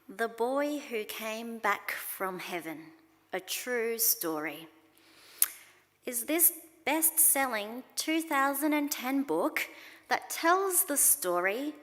The Boy Who Came Back from Heaven, a True Story, is this best-selling 2010 book that tells the story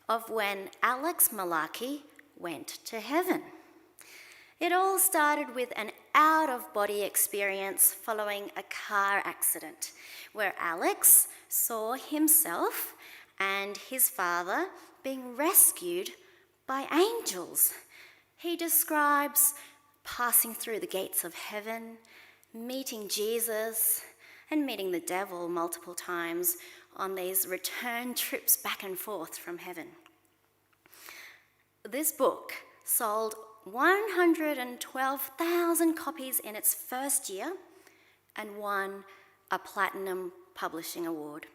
of when Alex Malarkey went to heaven. It all started with an out-of-body experience following a car accident where Alex saw himself and his father being rescued by angels. He describes passing through the gates of heaven, meeting Jesus, and meeting the devil multiple times on these return trips back and forth from heaven. This book sold 112,000 copies in its first year and won a Platinum Publishing Award.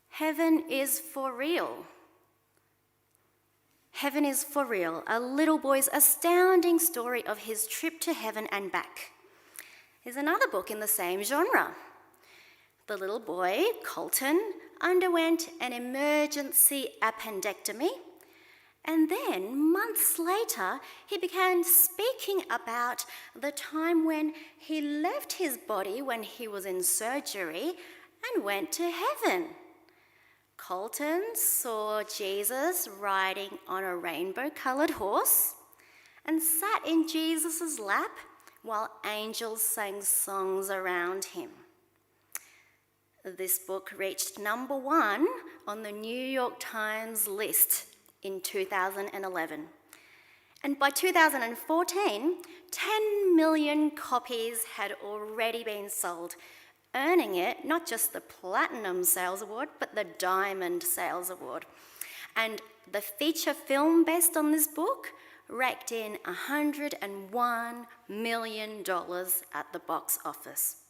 Heaven is for real. Heaven is for Real, a little boy's astounding story of his trip to heaven and back, is another book in the same genre. The little boy, Colton, underwent an emergency appendectomy, and then months later, he began speaking about the time when he left his body when he was in surgery and went to heaven. Colton saw Jesus riding on a rainbow-coloured horse and sat in Jesus' lap while angels sang songs around him. This book reached number 1 on the New York Times list in 2011. And by 2014, 10 million copies had already been sold, earning it not just the Platinum Sales Award, but the Diamond Sales Award. And the feature film based on this book raked in $101 million at the box office.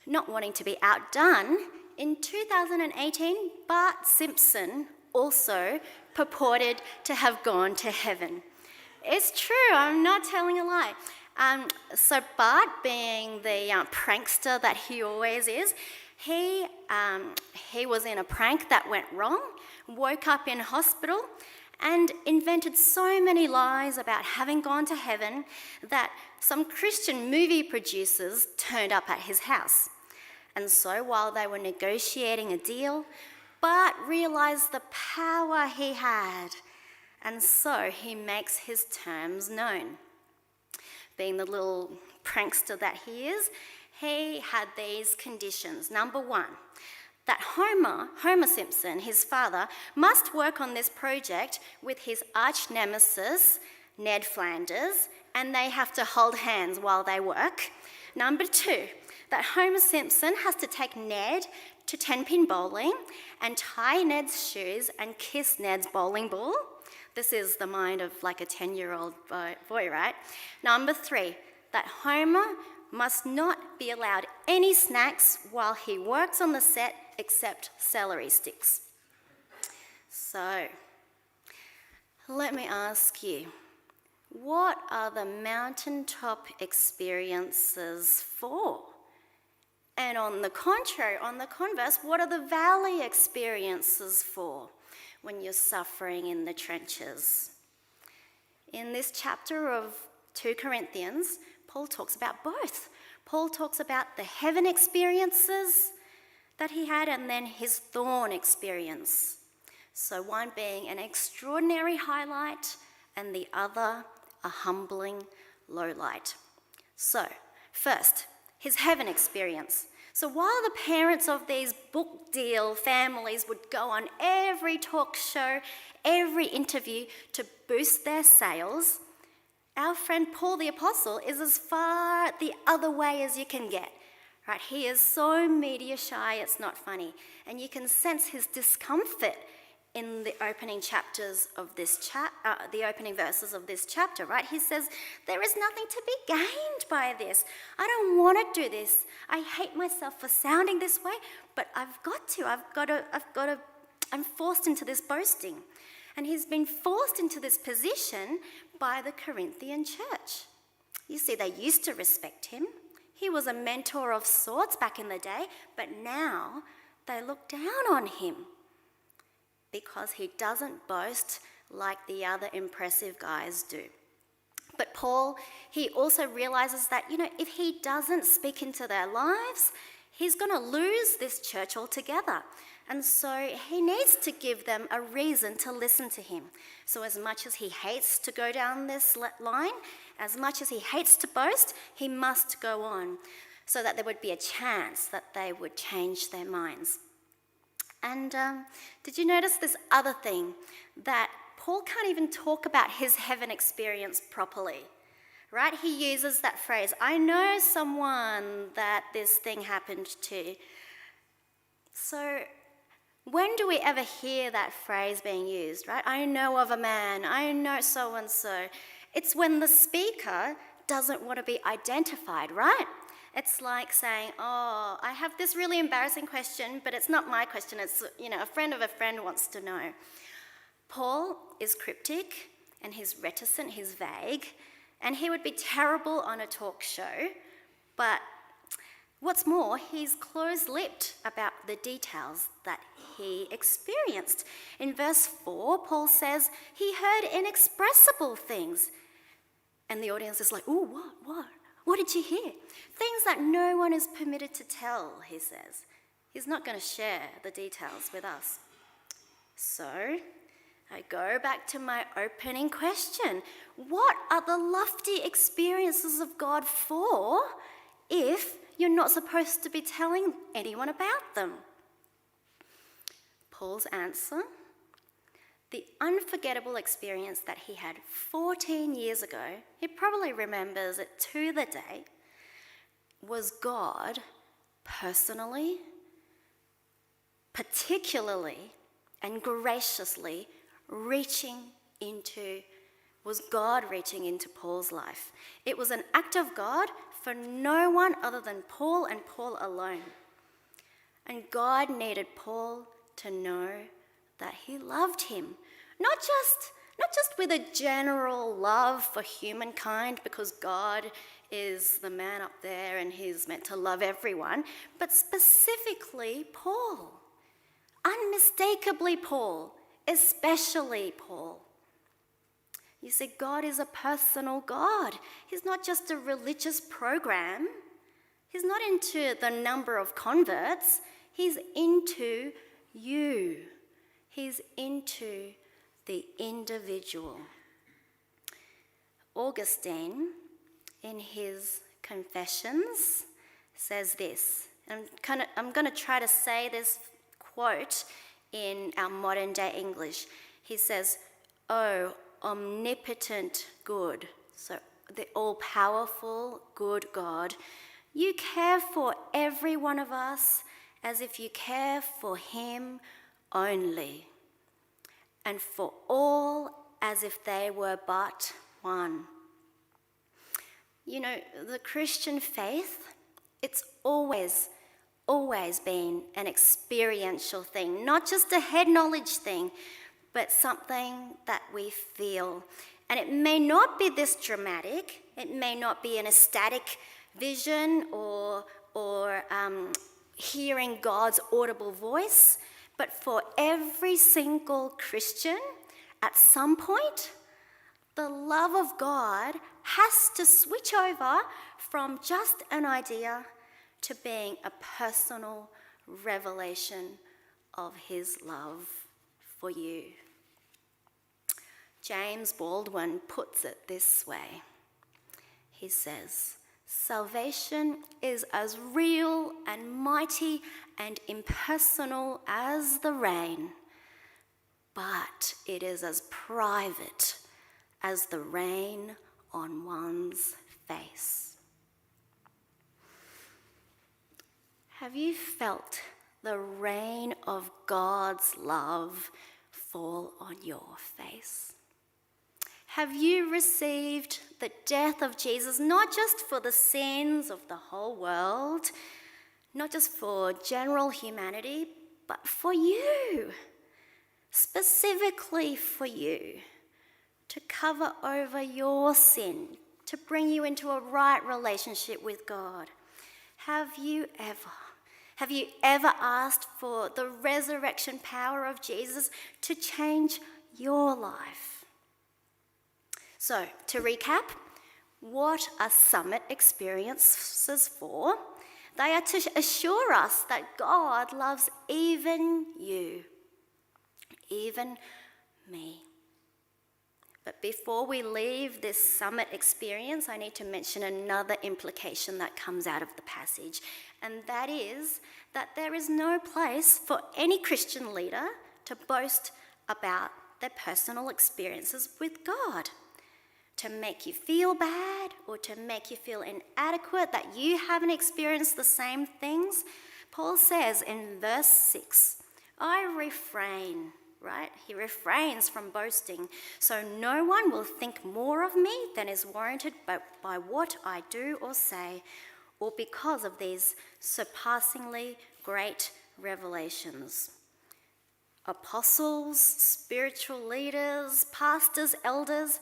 Not wanting to be outdone, in 2018, Bart Simpson also purported to have gone to heaven. It's true, I'm not telling a lie. So Bart, being the prankster that he always is, he was in a prank that went wrong, woke up in hospital, and invented so many lies about having gone to heaven that some Christian movie producers turned up at his house. And so while they were negotiating a deal, Bart realised the power he had, and so he makes his terms known. Being the little prankster that he is, he had these conditions. Number 1, that Homer Simpson, his father, must work on this project with his arch nemesis, Ned Flanders, and they have to hold hands while they work. Number 2, that Homer Simpson has to take Ned to 10-pin bowling and tie Ned's shoes and kiss Ned's bowling ball. This is the mind of like a 10-year-old boy, right? Number 3, that Homer must not be allowed any snacks while he works on the set except celery sticks. So, let me ask you, what are the mountaintop experiences for? And on the contrary, on the converse, what are the valley experiences for when you're suffering in the trenches? In this chapter of 2 Corinthians, Paul talks about both. Paul talks about the heaven experiences that he had and then his thorn experience. So one being an extraordinary highlight and the other a humbling lowlight. So, first, his heaven experience. So while the parents of these book deal families would go on every talk show, every interview to boost their sales, our friend Paul the Apostle is as far the other way as you can get. Right? He is so media shy, it's not funny. And you can sense his discomfort in the opening chapters of this the opening verses of this chapter, right? He says, there is nothing to be gained by this. I don't want to do this. I hate myself for sounding this way, but I'm forced into this boasting. And he's been forced into this position by the Corinthian church. You see, they used to respect him. He was a mentor of sorts back in the day, but now they look down on him, because he doesn't boast like the other impressive guys do. But Paul, he also realizes that, if he doesn't speak into their lives, he's going to lose this church altogether. And so he needs to give them a reason to listen to him. So as much as he hates to go down this line, as much as he hates to boast, he must go on so that there would be a chance that they would change their minds. And did you notice this other thing, that Paul can't even talk about his heaven experience properly, right? He uses that phrase, I know someone that this thing happened to. So when do we ever hear that phrase being used, right? I know of a man, I know so-and-so. It's when the speaker doesn't want to be identified, right? It's like saying, oh, I have this really embarrassing question, but it's not my question. It's, a friend of a friend wants to know. Paul is cryptic, and he's reticent, he's vague, and he would be terrible on a talk show. But what's more, he's close-lipped about the details that he experienced. In verse 4, Paul says he heard inexpressible things. And the audience is like, ooh, what? What did you hear? Things that no one is permitted to tell, he says. He's not going to share the details with us. So I go back to my opening question. What are the lofty experiences of God for if you're not supposed to be telling anyone about them? Paul's answer, the unforgettable experience that he had 14 years ago, he probably remembers it to the day, was God personally, particularly and graciously reaching into Paul's life. It was an act of God for no one other than Paul and Paul alone. And God needed Paul to know that he loved him, not just with a general love for humankind because God is the man up there and he's meant to love everyone, but specifically Paul, unmistakably Paul, especially Paul. You see, God is a personal God. He's not just a religious program. He's not into the number of converts. He's into you. He's into the individual. Augustine, in his Confessions, says this. I'm going to try to say this quote in our modern day English. He says, "Oh, omnipotent good," so the all-powerful good God, "you care for every one of us as if you care for him only, and for all as if they were but one." The Christian faith, it's always been an experiential thing, not just a head knowledge thing, but something that we feel. And it may not be this dramatic, it may not be an ecstatic vision or hearing God's audible voice, but for every single Christian, at some point, the love of God has to switch over from just an idea to being a personal revelation of his love for you. James Baldwin puts it this way. He says, "Salvation is as real and mighty and impersonal as the rain, but it is as private as the rain on one's face." Have you felt the rain of God's love fall on your face? Have you received the death of Jesus, not just for the sins of the whole world, not just for general humanity, but for you, specifically for you, to cover over your sin, to bring you into a right relationship with God? Have you ever asked for the resurrection power of Jesus to change your life. So, to recap, what are summit experiences for? They are to assure us that God loves even you, even me. But before we leave this summit experience, I need to mention another implication that comes out of the passage, and that is that there is no place for any Christian leader to boast about their personal experiences with God, to make you feel bad or to make you feel inadequate, that you haven't experienced the same things. Paul says in verse 6, I refrain, right? He refrains from boasting, so no one will think more of me than is warranted by what I do or say, or because of these surpassingly great revelations. Apostles, spiritual leaders, pastors, elders,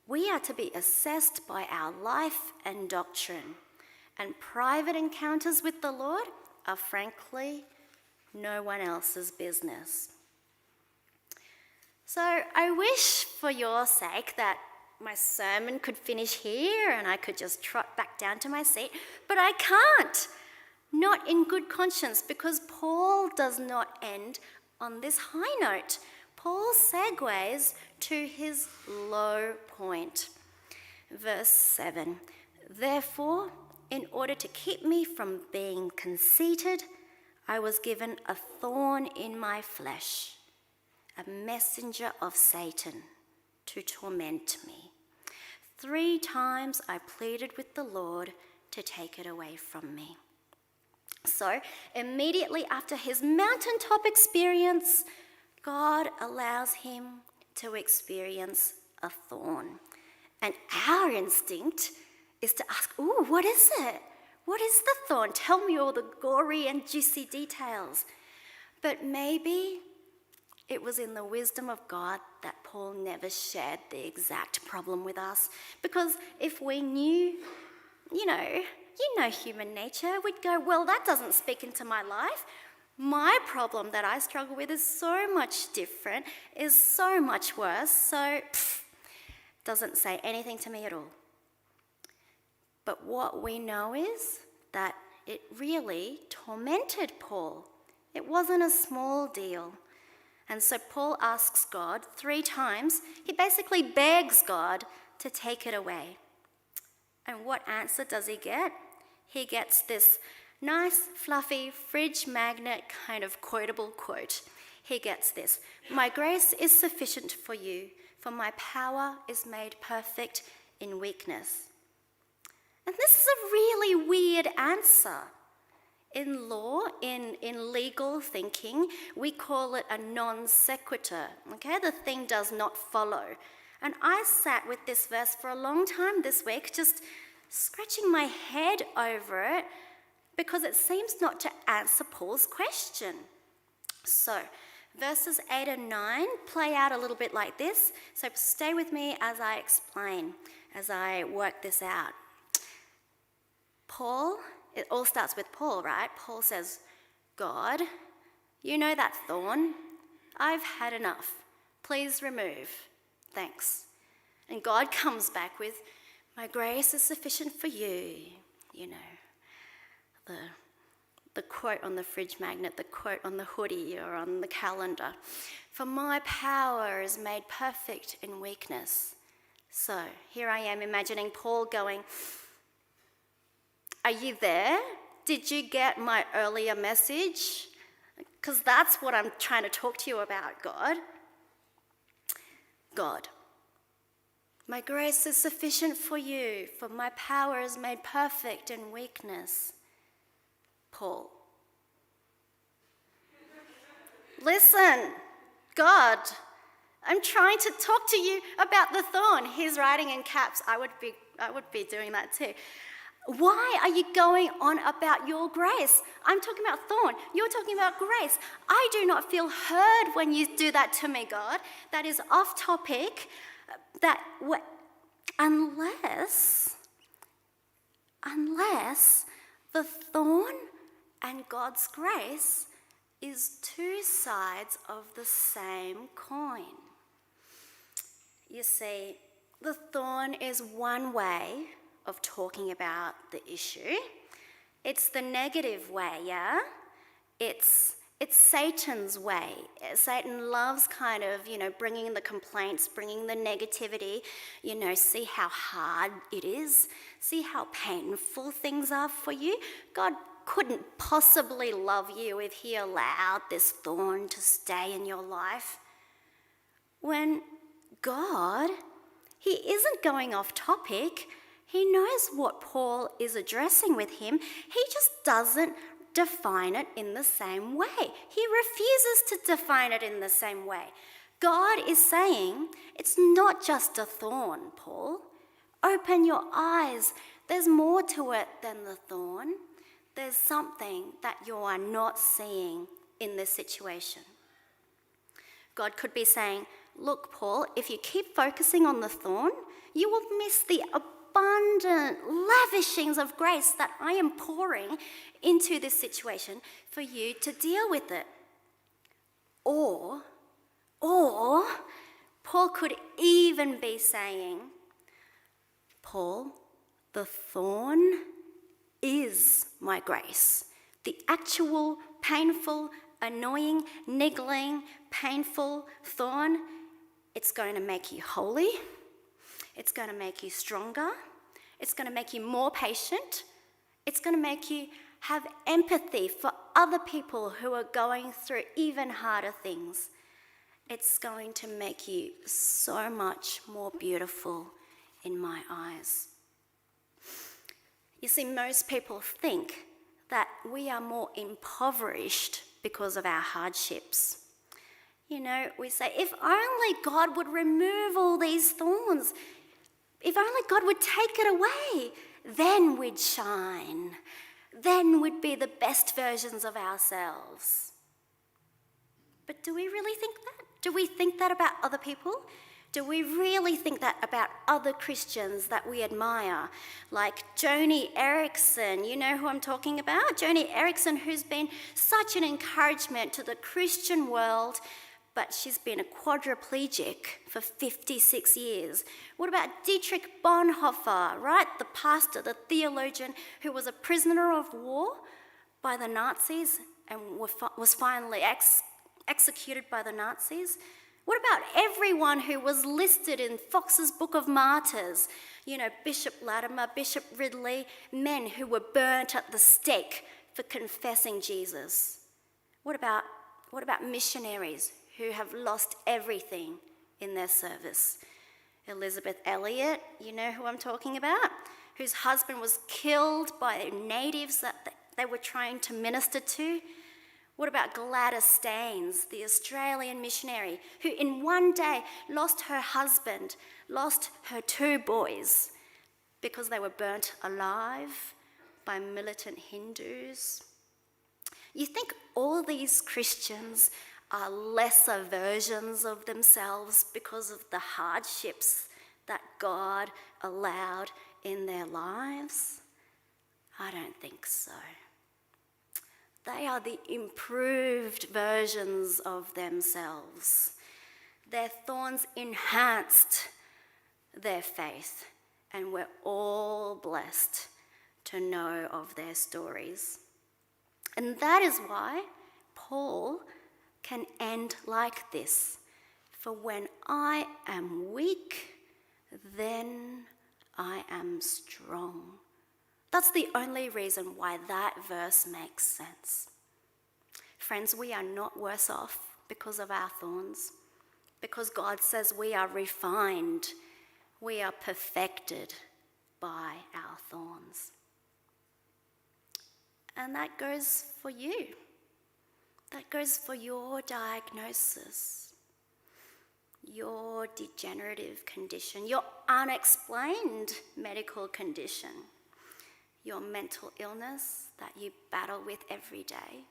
we are to be assessed by our life and doctrine, and private encounters with the Lord are frankly no one else's business. So I wish for your sake that my sermon could finish here and I could just trot back down to my seat, but I can't. Not in good conscience, because Paul does not end on this high note. Paul segues to his low point. Verse 7, therefore, in order to keep me from being conceited, I was given a thorn in my flesh, a messenger of Satan to torment me. 3 times I pleaded with the Lord to take it away from me. So, immediately after his mountaintop experience, God allows him to experience a thorn. And our instinct is to ask, ooh, what is it? What is the thorn? Tell me all the gory and juicy details. But maybe it was in the wisdom of God that Paul never shared the exact problem with us. Because if we knew, you know human nature, we'd go, well, that doesn't speak into my life. My problem that I struggle with is so much different, is so much worse, so doesn't say anything to me at all. But what we know is that it really tormented Paul. It wasn't a small deal. And so Paul asks God 3 times. He basically begs God to take it away. And what answer does he get? He gets this nice, fluffy, fridge magnet kind of quotable quote. He gets this: my grace is sufficient for you, for my power is made perfect in weakness. And this is a really weird answer. In law, in legal thinking, we call it a non sequitur, okay? The thing does not follow. And I sat with this verse for a long time this week, just scratching my head over it, because it seems not to answer Paul's question. So, verses 8 and 9 play out a little bit like this. So stay with me as I explain, as I work this out. It all starts with Paul, right? Paul says, God, you know that thorn? I've had enough. Please remove. Thanks. And God comes back with, my grace is sufficient for you. You know, the quote on the fridge magnet, the quote on the hoodie or on the calendar. For my power is made perfect in weakness. So here I am imagining Paul going, are you there? Did you get my earlier message? Because that's what I'm trying to talk to you about, God. God, my grace is sufficient for you, for my power is made perfect in weakness. Paul. Listen, God, I'm trying to talk to you about the thorn. He's writing in caps. I would be doing that too. Why are you going on about your grace? I'm talking about thorn. You're talking about grace. I do not feel heard when you do that to me, God. That is off topic. Unless the thorn and God's grace is 2 sides of the same coin. You see, the thorn is one way of talking about the issue. It's the negative way, yeah? It's Satan's way. Satan loves kind of, bringing the complaints, bringing the negativity, see how hard it is, see how painful things are for you. God couldn't possibly love you if he allowed this thorn to stay in your life. When God, he isn't going off topic. He knows what Paul is addressing with him. He just doesn't define it in the same way. He refuses to define it in the same way. God is saying, it's not just a thorn, Paul. Open your eyes. There's more to it than the thorn. There's something that you are not seeing in this situation. God could be saying, look, Paul, if you keep focusing on the thorn, you will miss the abundant lavishings of grace that I am pouring into this situation for you to deal with it. Or Paul could even be saying, Paul, the thorn is my grace. The actual painful, annoying, niggling, painful thorn, it's going to make you holy. It's going to make you stronger. It's going to make you more patient. It's going to make you have empathy for other people who are going through even harder things. It's going to make you so much more beautiful in my eyes. You see, most people think that we are more impoverished because of our hardships. We say, if only God would remove all these thorns, if only God would take it away, then we'd shine. Then we'd be the best versions of ourselves. But do we really think that? Do we think that about other people? Do we really think that about other Christians that we admire? Like Joni Eareckson, you know who I'm talking about? Joni Eareckson, who's been such an encouragement to the Christian world, but she's been a quadriplegic for 56 years. What about Dietrich Bonhoeffer, right? The pastor, the theologian who was a prisoner of war by the Nazis and was finally executed by the Nazis? What about everyone who was listed in Fox's Book of Martyrs? Bishop Latimer, Bishop Ridley, men who were burnt at the stake for confessing Jesus. What about missionaries who have lost everything in their service? Elizabeth Elliot, you know who I'm talking about, whose husband was killed by natives that they were trying to minister to. What about Gladys Staines, the Australian missionary, who in one day lost her husband, lost her 2 boys because they were burnt alive by militant Hindus? You think all these Christians are lesser versions of themselves because of the hardships that God allowed in their lives? I don't think so. They are the improved versions of themselves. Their thorns enhanced their faith, and we're all blessed to know of their stories. And that is why Paul can end like this. For when I am weak, then I am strong. That's the only reason why that verse makes sense. Friends, we are not worse off because of our thorns, because God says we are refined, we are perfected by our thorns. And that goes for you. That goes for your diagnosis, your degenerative condition, your unexplained medical condition, your mental illness that you battle with every day.